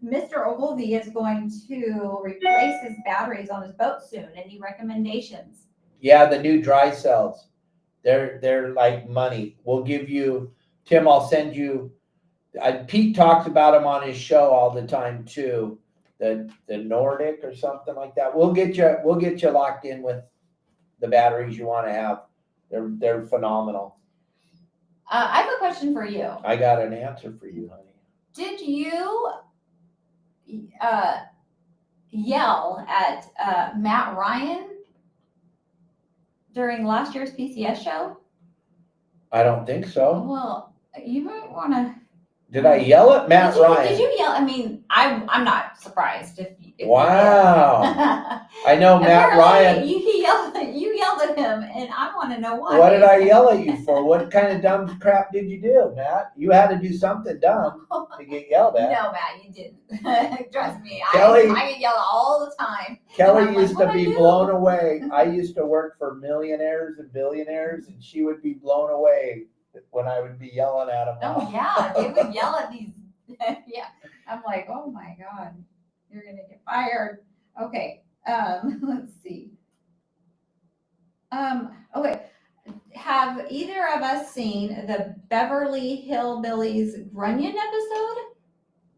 Mr. Ogilvy is going to replace his batteries on his boat soon. Any recommendations? Yeah, the new dry cells. They're like money. We'll give you, Tim, I'll send you, Pete talks about them on his show all the time too. The Nordic or something like that. We'll get you locked in with the batteries you want to have. They're phenomenal. I have a question for you. I got an answer for you, honey. Did you yell at Matt Ryan during last year's PCS show? I don't think so. Well, you might want to. Did I yell at Matt Ryan? Did you yell? I mean, I'm not surprised if Wow. I know Matt Ryan. You yelled at him, and I want to know why. What did I yell at you for? What kind of dumb crap did you do, Matt? You had to do something dumb to get yelled at. No, Matt, you didn't. Trust me. Kelly, I get yelled all the time. Kelly used to be blown away. I used to work for millionaires and billionaires, and she would be blown away when I would be yelling at them. Oh yeah, they would yell at these. Yeah, I'm like, oh my god, you're gonna get fired. Okay, let's see. Okay, have either of us seen the Beverly Hillbillies Grunion episode?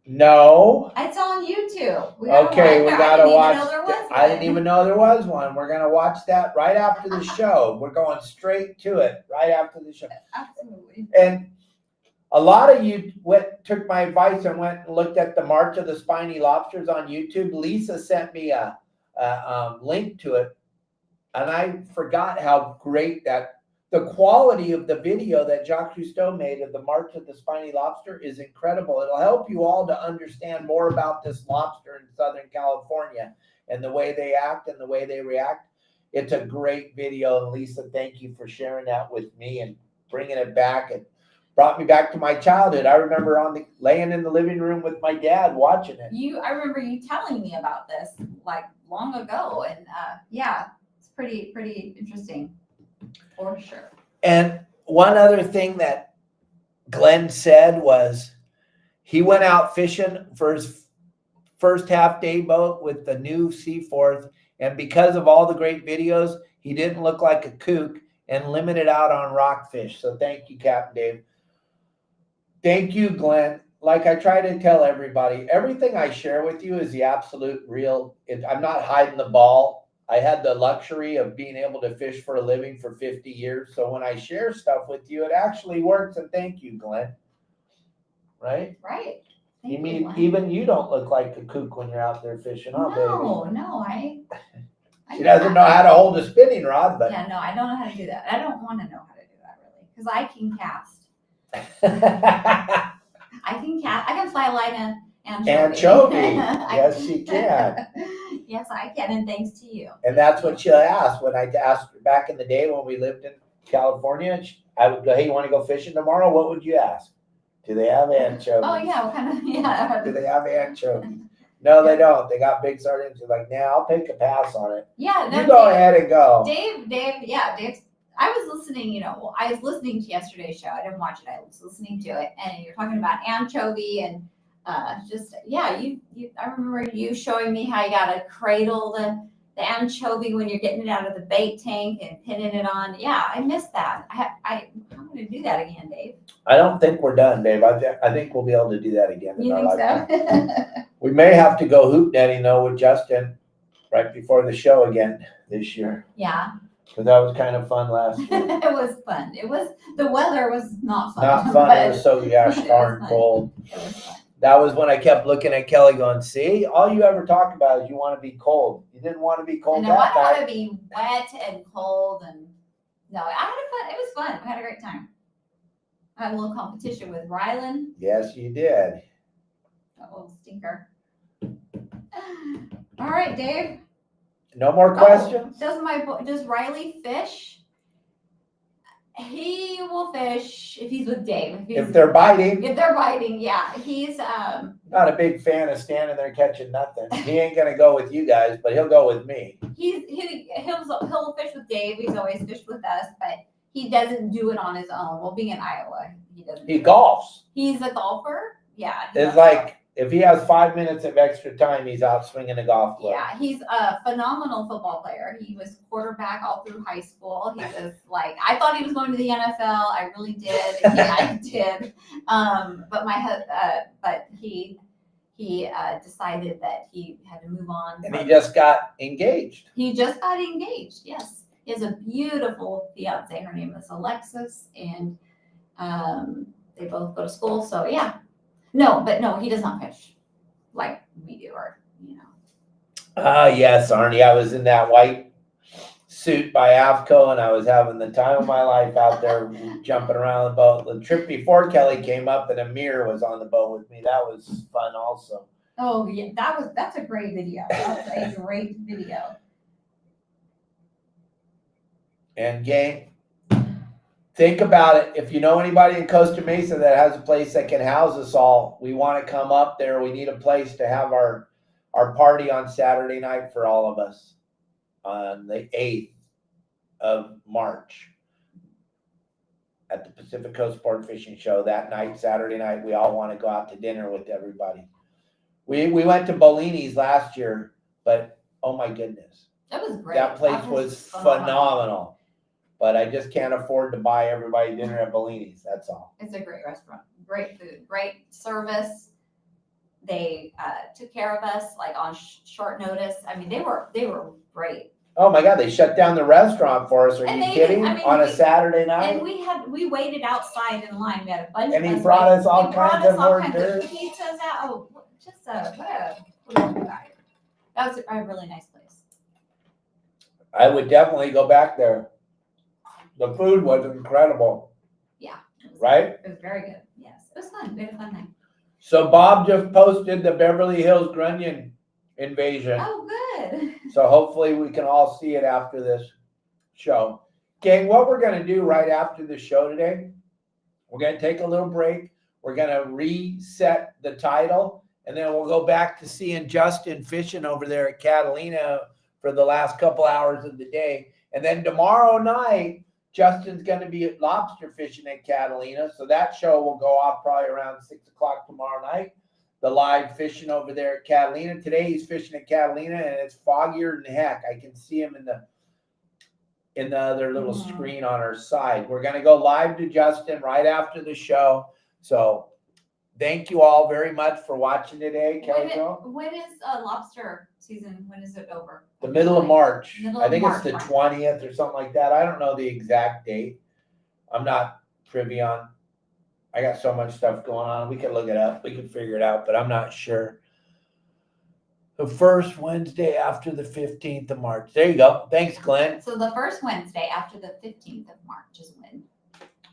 No. It's on YouTube. We gotta watch. I didn't even even know there was one. We're gonna watch that right after the show. We're going straight to it right after the show. Absolutely. And a lot of you took my advice and went and looked at the March of the Spiny Lobsters on YouTube. Lisa sent me a link to it, and I forgot how great the quality of the video that Jacques Cousteau made of the March of the Spiny Lobster is incredible. It'll help you all to understand more about this lobster in Southern California and the way they act and the way they react. It's a great video, and Lisa, thank you for sharing that with me and bringing it back. It brought me back to my childhood. I remember laying in the living room with my dad watching it. I remember you telling me about this like long ago, and yeah, it's pretty interesting. For sure. And one other thing that Glenn said was he went out fishing for his first half day boat with the new Seaforth. And because of all the great videos, he didn't look like a kook and limited out on rockfish. So thank you, Captain Dave. Thank you, Glenn. Like I try to tell everybody, everything I share with you is the absolute real. I'm not hiding the ball. I had the luxury of being able to fish for a living for 50 years. So when I share stuff with you, it actually works. And thank you, Glenn. Right? Right. You mean Glenn. Even you don't look like a kook when you're out there fishing, huh, baby? No, She doesn't know how to hold a spinning rod, but yeah, no, I don't know how to do that. I don't want to know how to do that really, because I can cast. I can fly a line anchovy. Yes, she can. Yes, I can, and thanks to you. And that's what she'll ask. When I asked her back in the day when we lived in California, I would go, hey, you want to go fishing tomorrow? What would you ask? Do they have anchovies? Oh, yeah, what kind of, yeah. Do they have anchovies? No, they don't. They got big sardines. You're like, nah, I'll take a pass on it. Yeah. No, you go ahead and go. Dave, I was listening, I was listening to yesterday's show. I didn't watch it. I was listening to it. And you're talking about anchovy and just yeah, you I remember you showing me how you gotta cradle the anchovy when you're getting it out of the bait tank and pinning it on. Yeah, I missed that. I'm gonna do that again, Dave. I don't think we're done, Dave. I think we'll be able to do that again in You our think lifetime. so? We may have to go hoop netting though with Justin right before the show again this year. Yeah. Because that was kind of fun last year. It was fun. The weather was not fun. Not fun. It was so gosh it was darn fun. cold. It was fun. That was when I kept looking at Kelly going, see, all you ever talk about is you want to be cold. You didn't want to be cold No, I that don't want night. to be wet and cold and no, I had fun. It was fun. I had a great time. I had a little competition with Rylan. Yes, you did. That little stinker. All right, Dave. No more questions? Does Riley fish? He will fish if he's with Dave. If they're biting. If they're biting, yeah. He's Not a big fan of standing there catching nothing. He ain't gonna go with you guys, but he'll go with me. he'll fish with Dave. He's always fished with us, but he doesn't do it on his own. Well, being in Iowa, he doesn't. He golfs. He's a golfer. Yeah. It's like if he has 5 minutes of extra time, he's out swinging a golf club. Yeah, he's a phenomenal football player. He was quarterback all through high school. He was like, I thought he was going to the NFL. I really did. Yeah, I did. But he decided that he had to move on. And he just got engaged. He just got engaged. Yes, he has a beautiful fiance. Her name is Alexis, and they both go to school. So yeah. No, he does not fish like we do, or Yes, Arnie. I was in that white suit by AFCO, and I was having the time of my life out there jumping around the boat. The trip before Kelly came up, and Amir was on the boat with me. That was fun, also. Oh yeah, that's a great video. That's a great video. And gang, think about it. If you know anybody in Costa Mesa that has a place that can house us all, we want to come up there. We need a place to have our party on Saturday night for all of us on the 8th of March at the Pacific Coast Sport Fishing Show. That night, Saturday night, we all want to go out to dinner with everybody. We went to Bellini's last year, but oh my goodness. That was great. That place was phenomenal. But I just can't afford to buy everybody dinner at Bellini's. That's all. It's a great restaurant. Great food. Great service. They took care of us like on short notice. I mean, they were great. Oh my God, they shut down the restaurant for us. Are you kidding? On a Saturday night? And we waited outside in line. We had a bunch of And he brought us all kinds of hors pizzas d'oeuvres. out. Oh, just what a wonderful guy. That was a really nice place. I would definitely go back there. The food was incredible. Yeah. Right? It was very good. Yes. It was fun. We had a fun night. So Bob just posted the Beverly Hills Grunion invasion. Oh, good. So hopefully we can all see it after this show. Gang, what we're going to do right after the show today, we're going to take a little break. We're going to reset the title, and then we'll go back to seeing Justin fishing over there at Catalina for the last couple hours of the day. And then tomorrow night, Justin's going to be at lobster fishing at Catalina. So that show will go off probably around 6 o'clock tomorrow night. The live fishing over there at Catalina. Today he's fishing at Catalina, and it's foggier than heck. I can see him in the other little screen on our side. We're going to go live to Justin right after the show. So thank you all very much for watching today, Kelly. When is lobster season? When is it over? The middle of March. I think March, it's the 20th or something like that. I don't know the exact date. I'm not privy on. I got so much stuff going on. We can look it up. We can figure it out, but I'm not sure. The first Wednesday after the 15th of March. There you go. Thanks, Glenn. So the first Wednesday after the 15th of March is when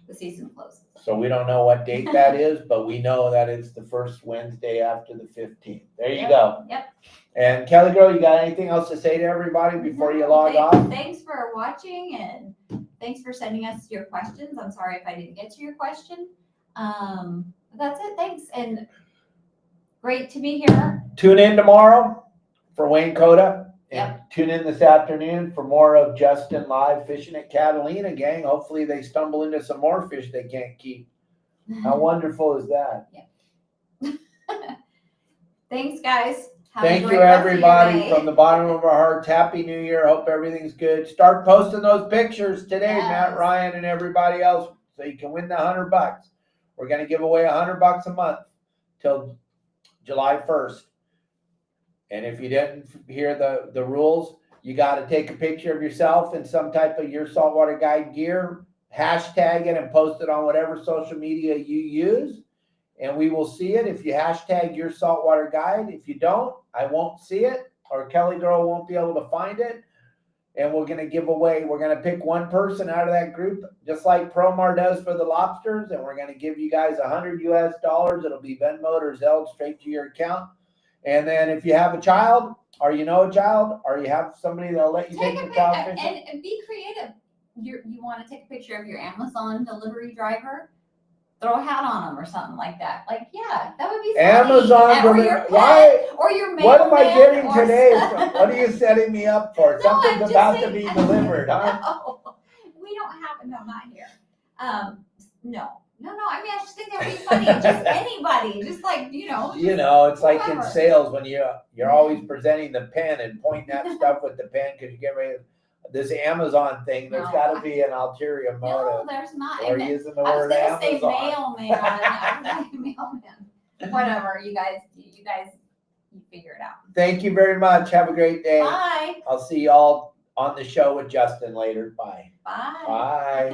the season closes. So we don't know what date that is, but we know that it's the first Wednesday after the 15th. There you go. Yep. And Kelly Girl, you got anything else to say to everybody before you log off? Thanks for watching, and thanks for sending us your questions. I'm sorry if I didn't get to your question. That's it. Thanks. And great to be here. Tune in tomorrow for Wayne Coda. And Yep. tune in this afternoon for more of Justin live fishing at Catalina, gang. Hopefully they stumble into some more fish they can't keep. How wonderful is that? Yeah. Thanks, guys. Have a Thank great you, rest of your everybody, day. from the bottom of our hearts. Happy New Year. Hope everything's good. Start posting those pictures today, Matt Yes. Ryan and everybody else, so you can win the $100. We're going to give away $100 a month till July 1st. And if you didn't hear the rules, you got to take a picture of yourself in some type of your saltwater guide gear, hashtag it, and post it on whatever social media you use. And we will see it if you hashtag your saltwater guide. If you don't, I won't see it, or Kelly Girl won't be able to find it. And we're going to give away, we're going to pick one person out of that group, just like Promar does for the lobsters. And we're going to give you guys $100 US. It'll be Venmo'd or Zelled straight to your account. And then if you have a child, or you know a child, or you have somebody that'll let you take the child fishing. And be creative. You want to take a picture of your Amazon delivery driver? Throw a hat on them or something like that. Like, yeah, that would be funny. Amazon or your pet, or your mailman. What am I getting or today? some- What are you setting me up for? No, Something's I'm just about to saying- be delivered, huh? No, we don't have. No, not here. No. I mean, I just think that would be funny. Just anybody, just like It's like in whoever. sales when you're always presenting the pen and pointing at stuff with the pen because you get ready. This Amazon thing, there's No, got to be an ulterior No, motive. there's not. Or And using the I was word gonna say Amazon. mailman. I was like, mailman. Whatever, you guys, you figure it out. Thank you very much. Have a great day. Bye. I'll see y'all on the show with Justin later. Bye. Bye. Bye.